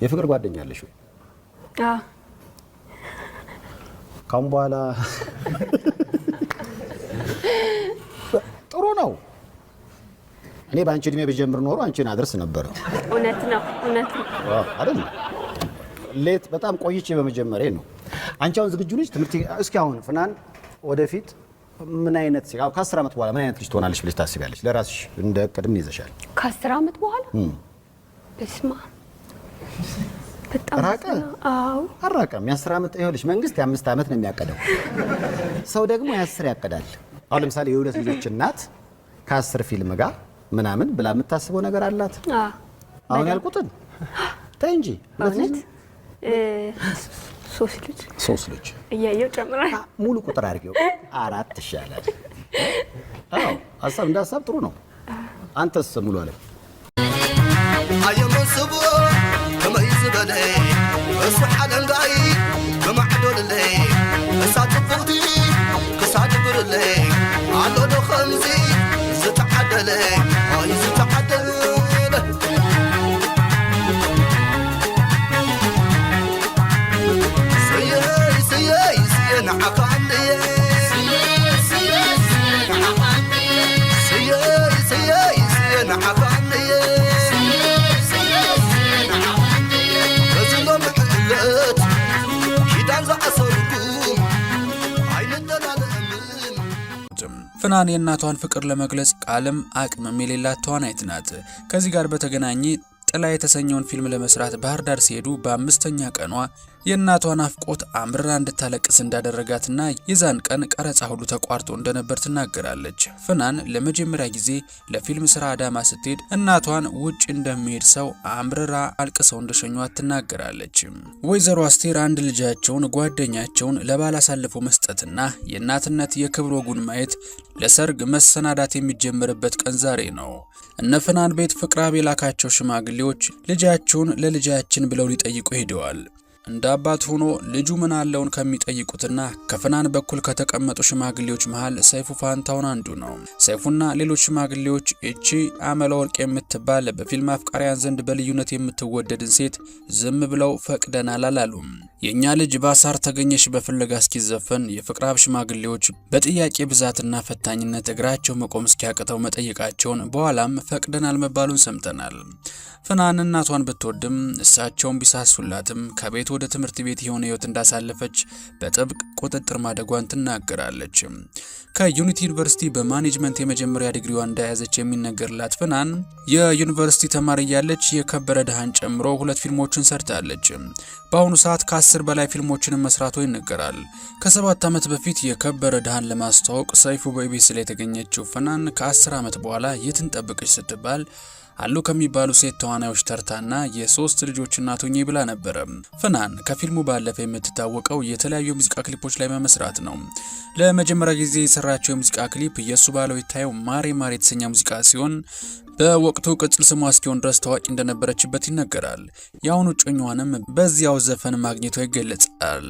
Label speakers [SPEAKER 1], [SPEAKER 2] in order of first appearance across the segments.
[SPEAKER 1] የፍቅር ጓደኛ አለሽ ወይ?
[SPEAKER 2] አዎ
[SPEAKER 1] ካሁን በኋላ ጥሩ ነው። እኔ ባንቺ እድሜ በጀምር ኖሮ አንቺን አድርስ ነበር።
[SPEAKER 2] እውነት ነው
[SPEAKER 1] አይደል? ሌት በጣም ቆይቼ በመጀመሪያ ነው። አንቺ አሁን ዝግጁ ነሽ? ትምህርት እስኪ አሁን ፍናን ወደፊት ምን አይነት ከ10 ዓመት በኋላ ምን አይነት ልጅ ትሆናለሽ ብለሽ ታስቢያለሽ? ለራስሽ እንደ ቅድም ይዘሻል።
[SPEAKER 2] ከ10 ዓመት በኋላ በስማ በጣም
[SPEAKER 1] ራቀ።
[SPEAKER 2] አዎ
[SPEAKER 1] አራቀም። የ10 ዓመት ይኸውልሽ፣ መንግስት የ5 ዓመት ነው የሚያቀደው፣ ሰው ደግሞ የ10 ያቀዳል። አሁን ለምሳሌ የሁለት ልጆች እናት ከ10 ፊልም ጋር ምናምን ብላ የምታስበው ነገር አላት። አሁን ያልኩትን ተይ እንጂ
[SPEAKER 2] እውነት 3 ልጅ እያየው ጨምራል።
[SPEAKER 1] ሙሉ ቁጥር አድርጌው 4 ይሻላል። አዎ ሀሳብ እንደ ሀሳብ ጥሩ ነው። አንተስ ሙሉ አለ
[SPEAKER 3] አየመስቡ ከመይዝ በላይ እሱ ሓለንጋይ ከማዕዶልለይ እሳትፉቲ ክሳድብርለይ አሎ ዶ ኸምዚ ዝተዓደለይ ኣይ ዝተዓደለ
[SPEAKER 4] ፍናን የእናቷን ፍቅር ለመግለጽ ቃልም አቅምም የሌላት ተዋናይት ናት። ከዚህ ጋር በተገናኘ ጥላ የተሰኘውን ፊልም ለመስራት ባህር ዳር ሲሄዱ በ5ኛ ቀኗ የእናቷን አፍቆት አምርራ እንድታለቅስ እንዳደረጋትና የዛን ቀን ቀረጻ ሁሉ ተቋርጦ እንደነበር ትናገራለች። ፍናን ለመጀመሪያ ጊዜ ለፊልም ስራ አዳማ ስትሄድ እናቷን ውጭ እንደሚሄድ ሰው አምርራ አልቅሰው እንደሸኟት ትናገራለች። ወይዘሮ አስቴር አንድ ልጃቸውን ጓደኛቸውን ለባል አሳልፎ መስጠትና የእናትነት የክብር ወጉን ማየት ለሰርግ መሰናዳት የሚጀምርበት ቀን ዛሬ ነው። እነ ፍናን ቤት ፍቅራብ የላካቸው ሽማግሌዎች ልጃቸውን ለልጃችን ብለው ሊጠይቁ ሄደዋል። እንደ አባት ሆኖ ልጁ ምን አለውን ከሚጠይቁትና ከፍናን በኩል ከተቀመጡ ሽማግሌዎች መሃል ሰይፉ ፋንታውን አንዱ ነው። ሰይፉና ሌሎች ሽማግሌዎች እቺ አመለ ወርቅ የምትባል በፊልም አፍቃሪያን ዘንድ በልዩነት የምትወደድን ሴት ዝም ብለው ፈቅደናል አላሉም። የኛ ልጅ ባሳር ተገኘሽ በፍለጋ እስኪዘፈን የፍቅራብ ሽማግሌዎች በጥያቄ ብዛትና ፈታኝነት እግራቸው መቆም እስኪያቅተው መጠየቃቸውን በኋላም ፈቅደናል መባሉን ሰምተናል። ፍናን እናቷን ብትወድም እሳቸውን ቢሳሱላትም ከቤት ወደ ትምህርት ቤት የሆነ ህይወት እንዳሳለፈች በጥብቅ ቁጥጥር ማደጓን ትናገራለች። ከዩኒቲ ዩኒቨርሲቲ በማኔጅመንት የመጀመሪያ ዲግሪዋን እንደያዘች የሚነገርላት ፍናን የዩኒቨርሲቲ ተማሪ እያለች የከበረ ደሃን ጨምሮ 2 ፊልሞችን ሰርታለች። በአሁኑ ሰዓት ከ10 በላይ ፊልሞችን መስራቷ ይነገራል። ከ7 ዓመት በፊት የከበረ ደሃን ለማስተዋወቅ ሰይፉ በኢቢኤስ ላይ የተገኘችው ፍናን ከ10 ዓመት በኋላ የትን ጠብቀች ስትባል አሉ ከሚባሉ ሴት ተዋናዮች ተርታና የ3 ልጆች እናት ሆኜ ብላ ነበር። ፍናን ከፊልሙ ባለፈ የምትታወቀው የተለያዩ ሙዚቃ ክሊፖች ላይ በመስራት ነው። ለመጀመሪያ ጊዜ የሰራቸው የሙዚቃ ክሊፕ የሱ ባለው ይታየው ማሬ ማሬ የተሰኘ ሙዚቃ ሲሆን በወቅቱ ቅጽል ስሟ እስኪሆን ድረስ ታዋቂ እንደነበረችበት ይነገራል። የአሁኑ እጮኛዋንም በዚያው ዘፈን ማግኘቷ ይገለጻል።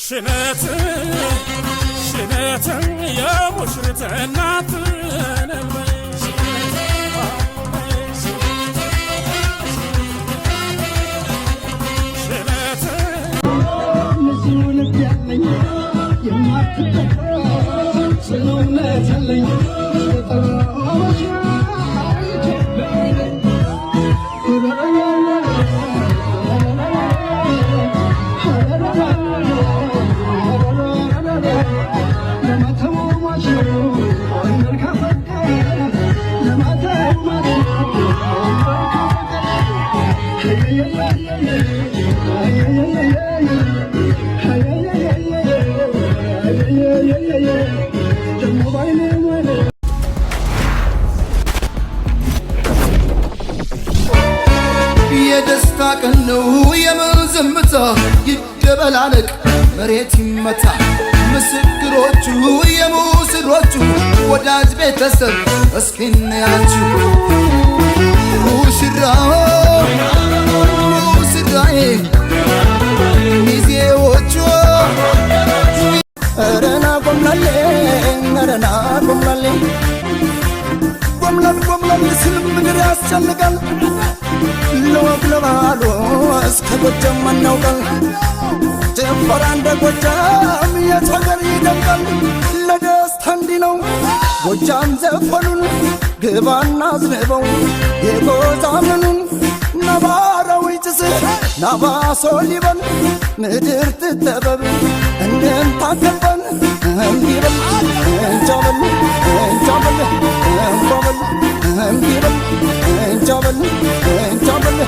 [SPEAKER 5] ሽነት የሙሽሪት እናት
[SPEAKER 3] የደስታ ቀን ነው የምን ዝምታ ይደበላለቅ መሬት ይመታ ምስክሮቹ የሙስሮቹ ወዳጅ ቤተሰብ እስኪ እንያችሁ ሙሽራው ሙሽራዬ ሚዜዎቹ ረና ቆምላሌ ረና ቆምላሌ ቆምላል ቆምላል ስል ምድር ያስጨንቃል ለወግ ለባህሉ እስከ ጎጃም አናውቃል ጭፈራ እንደ ጎጃም የት ሀገር ይደምቃል ለደስታ እንዲህ ነው ጎጃም ዘፈኑን ግባና አዝንበው የጎዛምኑን ነባራዊ ጭስ ናባሶ ሊበል ምድር ትጠበብ እንደንታከበን እንዲበል እንጃበል እንጃበል እንባበል እንዲበል እንጃበል እንጃበል